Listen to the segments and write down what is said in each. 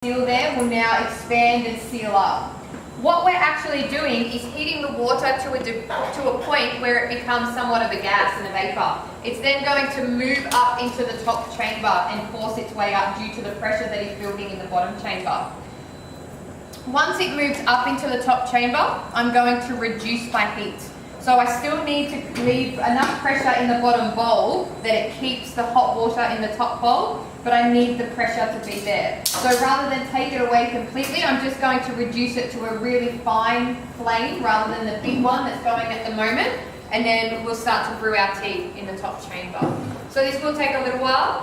seal there will now expand and seal up. What we're actually doing is heating the water to a point where it becomes somewhat of a gas and a vapor. It's then going to move up into the top chamber and force its way up due to the pressure that is building in the bottom chamber. Once it moves up into the top chamber, I'm going to reduce my heat. So I still need to leave enough pressure in the bottom bowl that it keeps the hot water in the top bowl, but I need the pressure to be there. So rather than take it away completely, I'm just going to reduce it to a really fine flame rather than the big one that's going at the moment, and then we'll start to brew our tea in the top chamber. So this will take a little while.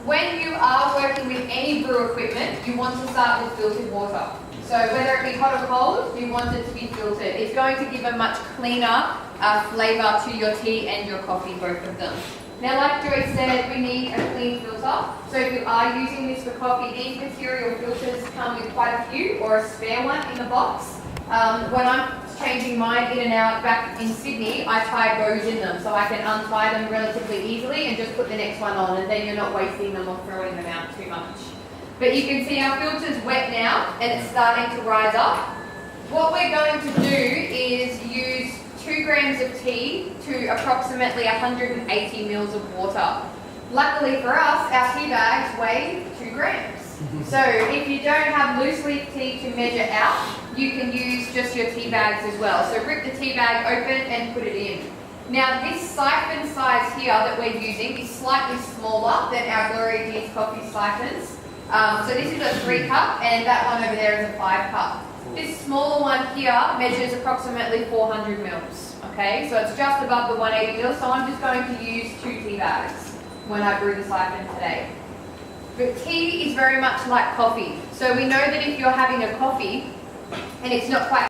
When you are working with any brew equipment, you want to start with filtered water. So whether it be hot or cold, you want it to be filtered. It's going to give a much cleaner flavour to your tea and your coffee, both of them. Now, like Joy said, we need a clean filter. So if you are using this for coffee, these material filters come with quite a few, or a spare one in the box. When I'm changing mine in and out back in Sydney, I tie bows in them, so I can untie them relatively easily and just put the next one on, and then you're not wasting them or throwing them out too much. But you can see our filter's wet now and it's starting to rise up. What we're going to do is use 2 grams of tea to approximately 180 mils of water. Luckily for us, our tea bags weigh 2 grams. So if you don't have loose leaf tea to measure out, you can use just your tea bags as well. So rip the tea bag open and put it in. Now this siphon size here that we're using is slightly smaller than our Gloria Dean's coffee siphons. So this is a 3 cup and that one over there is a 5 cup. This smaller one here measures approximately 400 mils. Okay, so it's just above the 180 mils, so I'm just going to use 2 tea bags when I brew the siphon today. But tea is very much like coffee. So we know that if you're having a coffee and it's not quite